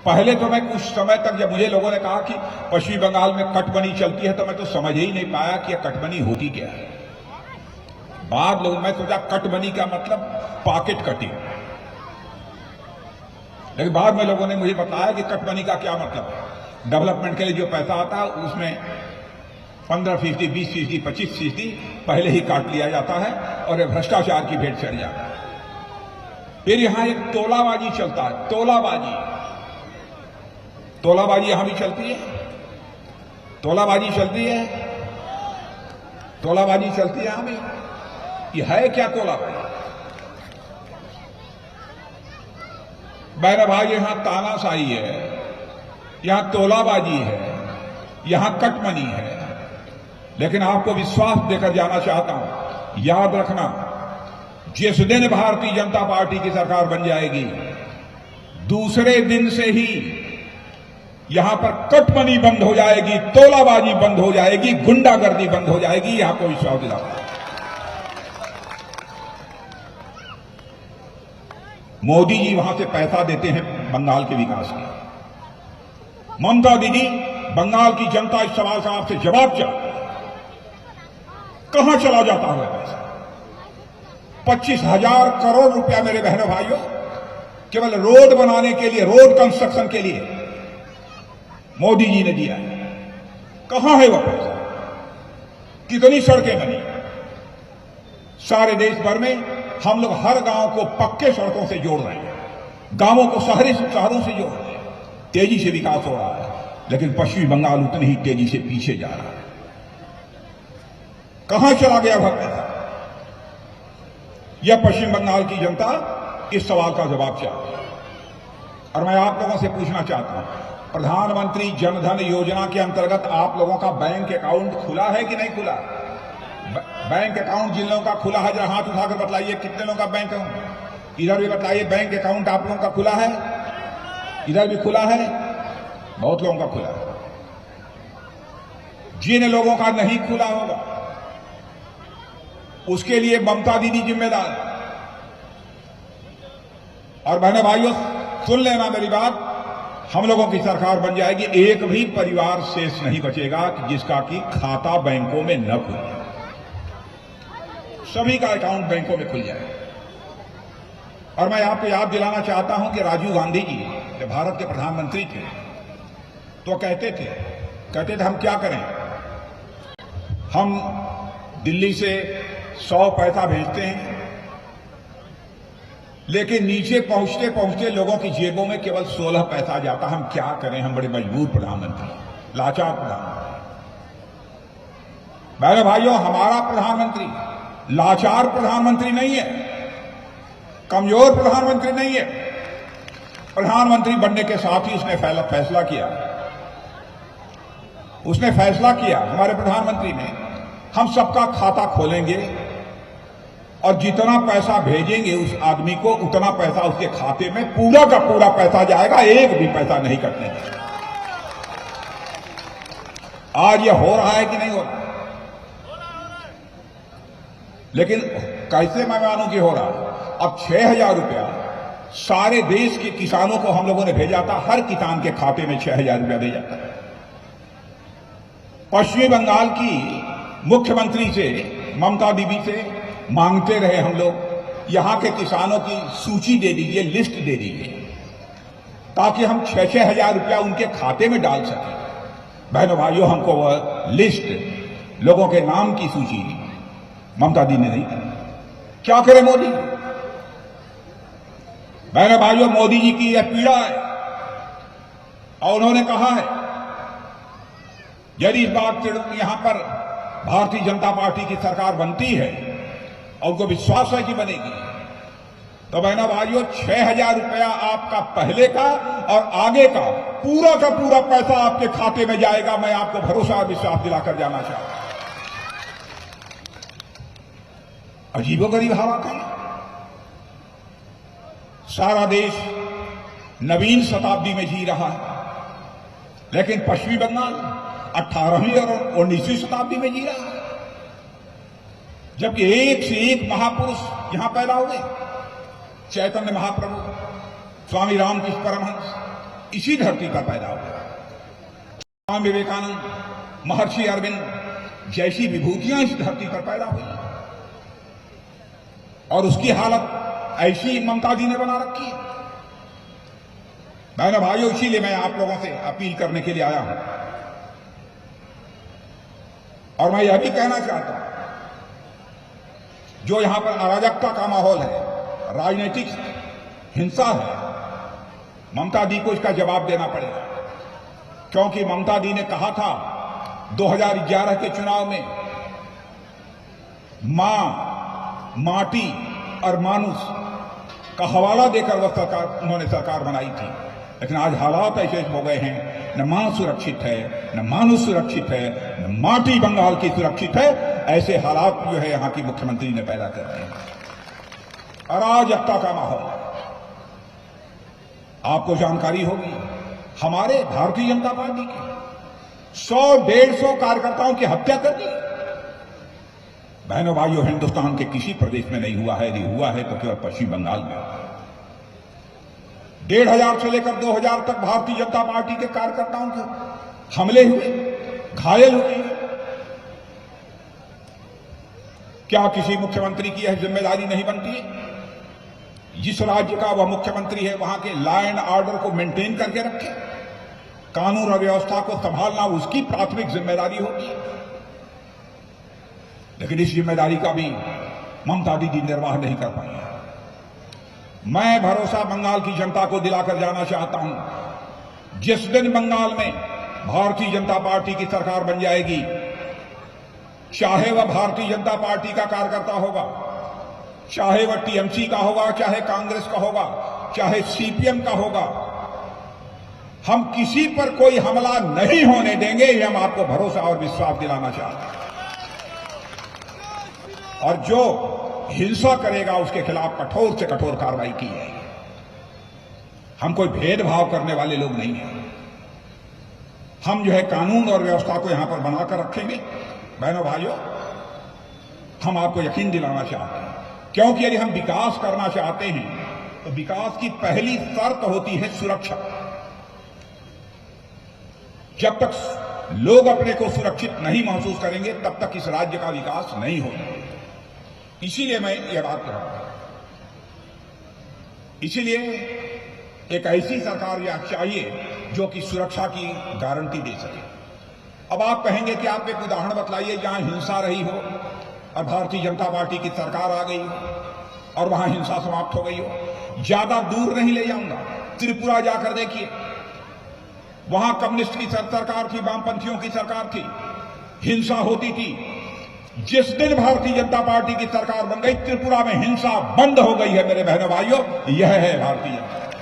पहले तो मैं कुछ समय तक जब मुझे लोगों ने कहा कि पश्चिमी बंगाल में कटबनी चलती है तो मैं तो समझ ही नहीं पाया कि यह कटबनी होती क्या है। बाद लोग मैं सोचा कटबनी का मतलब पॉकेट कटिंग, लेकिन बाद में लोगों ने मुझे बताया कि कटबनी का क्या मतलब है। डेवलपमेंट के लिए जो पैसा आता है उसमें 15%, 20%, 25% पहले ही काट लिया जाता है और भ्रष्टाचार की भेंट चढ़ जाता है। फिर यहां एक तोलाबाजी चलता है, तोलाबाजी यहां भी चलती है, तोलाबाजी चलती है यहां भी। ये है क्या तोलाबाजी? मेरे भाई यहां तानाशाही है, यहां तोलाबाजी है, यहां कटमनी है। लेकिन आपको विश्वास देकर जाना चाहता हूं, याद रखना, जिस दिन भारतीय जनता पार्टी की सरकार बन जाएगी, दूसरे दिन से ही यहां पर कटमनी बंद हो जाएगी, तोलाबाजी बंद हो जाएगी, गुंडागर्दी बंद हो जाएगी। यहां को विश्वास दिलाओ। मोदी जी वहां से पैसा देते हैं बंगाल के विकास के। ममता दीदी, बंगाल की जनता इस सवाल का आपसे जवाब चाहती है, कहां चला जाता है पैसा? 25,000 करोड़ रुपया मेरे बहनों भाइयों केवल रोड बनाने के लिए, रोड कंस्ट्रक्शन के लिए मोदी जी ने दिया है। कहां है वह पैसा? कितनी सड़कें बनी? सारे देश भर में हम लोग हर गांव को पक्के सड़कों से जोड़ रहे हैं, गांवों को शहरों से जोड़ रहे हैं। तेजी से विकास हो रहा है, लेकिन पश्चिमी बंगाल उतनी ही तेजी से पीछे जा रहा है। कहां चला गया वह पैसा? यह पश्चिम बंगाल की जनता इस सवाल का जवाब चाहती है। और मैं आप लोगों से पूछना चाहता हूं, प्रधानमंत्री जनधन योजना के अंतर्गत आप लोगों का बैंक अकाउंट खुला है कि नहीं खुला? बैंक अकाउंट जिन लोगों का खुला है, जरा हाथ उठाकर बतलाइए कितने लोगों का बैंक अकाउंट। इधर भी बताइए, बैंक अकाउंट आप लोगों का खुला है? इधर भी खुला है, बहुत लोगों का खुला है। जिन लोगों का नहीं खुला होगा उसके लिए ममता दीदी जिम्मेदार। और बहनों भाइयों, सुन लेना मेरी बात, हम लोगों की सरकार बन जाएगी, एक भी परिवार शेष नहीं बचेगा जिसका कि खाता बैंकों में न खुले। सभी का अकाउंट बैंकों में खुल जाए। और मैं आपको याद दिलाना चाहता हूं कि राजीव गांधी जी जब भारत के प्रधानमंत्री थे तो कहते थे हम क्या करें, हम दिल्ली से 100 पैसा भेजते हैं, लेकिन नीचे पहुंचते पहुंचते लोगों की जेबों में केवल 16 पैसा जाता। हम क्या करें, हम बड़े मजबूर प्रधानमंत्री, लाचार प्रधानमंत्री। मेरे भाइयों, हमारा प्रधानमंत्री लाचार प्रधानमंत्री नहीं है, कमजोर प्रधानमंत्री नहीं है। प्रधानमंत्री बनने के साथ ही उसने फैसला किया हमारे प्रधानमंत्री ने, हम सबका खाता खोलेंगे और जितना पैसा भेजेंगे उस आदमी को, उतना पैसा उसके खाते में पूरा का पूरा पैसा जाएगा, एक भी पैसा नहीं कटने देगा। आज यह हो रहा है कि नहीं हो रहा? लेकिन कैसे मैं मानूं कि हो रहा है? अब 6,000 रुपया सारे देश के किसानों को हम लोगों ने भेजा था, हर किसान के खाते में 6,000 रुपया भेजा था। पश्चिमी बंगाल की मुख्यमंत्री से, ममता दीदी से मांगते रहे हम लोग, यहां के किसानों की सूची दे दीजिए, लिस्ट दे दीजिए, ताकि हम 6,000 रुपया उनके खाते में डाल सकें। बहनों भाइयों, हमको वह लिस्ट, लोगों के नाम की सूची ममता दी ने नहीं दी। क्या करे मोदी? बहनों भाइयों, मोदी जी की यह पीड़ा है और उन्होंने कहा है यदि इस बात यहां पर भारतीय जनता पार्टी की सरकार बनती है और उनको विश्वास है कि बनेगी, तो बहनों भाइयों 6,000 रुपया आपका पहले का और आगे का पूरा पैसा आपके खाते में जाएगा। मैं आपको भरोसा और विश्वास दिलाकर जाना चाहता हूं। अजीबोगरीब हालात है। सारा देश नवीन शताब्दी में जी रहा है, लेकिन पश्चिमी बंगाल 18वीं और 19वीं शताब्दी में जी रहा है, जबकि एक से एक महापुरुष यहां पैदा हुए। चैतन्य महाप्रभु, स्वामी रामकृष्ण परमहंस, इसी धरती पर पैदा हुआ। स्वामी विवेकानंद, महर्षि अरविंद जैसी विभूतियां इस धरती पर पैदा हुई और उसकी हालत ऐसी ममता दी ने बना रखी है। बहनों भाइयों, इसीलिए मैं आप लोगों से अपील करने के लिए आया हूं और मैं यह भी कहना चाहता हूं, जो यहां पर अराजकता का माहौल है, राजनीतिक हिंसा है, ममता दी को इसका जवाब देना पड़ेगा। क्योंकि ममता दी ने कहा था 2011 के चुनाव में, मां, माटी और मानुष का हवाला देकर वह उन्होंने सरकार बनाई थी। लेकिन आज हालात ऐसे हो गए हैं, न मां सुरक्षित है, न मानुष सुरक्षित है, न माटी बंगाल की सुरक्षित है। ऐसे हालात जो है यहां की मुख्यमंत्री ने पैदा कर दिए। अराजकता का माहौल, आपको जानकारी होगी, हमारे भारतीय जनता पार्टी के 100-150 कार्यकर्ताओं की हत्या कर दी। बहनों भाइयों, हिंदुस्तान के किसी प्रदेश में नहीं हुआ है। यदि हुआ है तो केवल पश्चिम बंगाल में। 1,500 से लेकर 2,000 तक भारतीय जनता पार्टी के कार्यकर्ताओं के हमले हुए, घायल हुए। क्या किसी मुख्यमंत्री की यह जिम्मेदारी नहीं बनती है? जिस राज्य का वह मुख्यमंत्री है वहां के लॉ एंड ऑर्डर को मेंटेन करके रखे, कानून और व्यवस्था को संभालना उसकी प्राथमिक जिम्मेदारी होती है। लेकिन इस जिम्मेदारी का भी ममता दीदी निर्वाह नहीं कर पाई है। मैं भरोसा बंगाल की जनता को दिलाकर जाना चाहता हूं, जिस दिन बंगाल में भारतीय जनता पार्टी की सरकार बन जाएगी, चाहे वह भारतीय जनता पार्टी का कार्यकर्ता होगा, चाहे वह टीएमसी का होगा, चाहे कांग्रेस का होगा, चाहे सीपीएम का होगा, हम किसी पर कोई हमला नहीं होने देंगे। ये हम आपको भरोसा और विश्वास दिलाना चाहते हैं। और जो हिंसा करेगा उसके खिलाफ कठोर से कठोर कार्रवाई की जाएगी। हम कोई भेदभाव करने वाले लोग नहीं हैं। हम जो है कानून और व्यवस्था को यहां पर बनाकर रखेंगे। बहनों भाइयों, हम आपको यकीन दिलाना चाहते हैं, क्योंकि यदि हम विकास करना चाहते हैं तो विकास की पहली शर्त होती है सुरक्षा। जब तक लोग अपने को सुरक्षित नहीं महसूस करेंगे तब तक इस राज्य का विकास नहीं होगा। इसीलिए मैं ये बात कर रहा हूं। इसीलिए एक ऐसी सरकार या चाहिए जो कि सुरक्षा की गारंटी दे सके। अब आप कहेंगे कि आप एक उदाहरण बतलाइए जहां हिंसा रही हो और भारतीय जनता पार्टी की सरकार आ गई हो और वहां हिंसा समाप्त हो गई हो। ज्यादा दूर नहीं ले जाऊंगा, त्रिपुरा जाकर देखिए, वहां कम्युनिस्ट की सरकार थी, वामपंथियों की सरकार थी, हिंसा होती थी। जिस दिन भारतीय जनता पार्टी की सरकार बन गई, त्रिपुरा में हिंसा बंद हो गई है। मेरे बहनों भाइयों, यह है भारतीय जनता।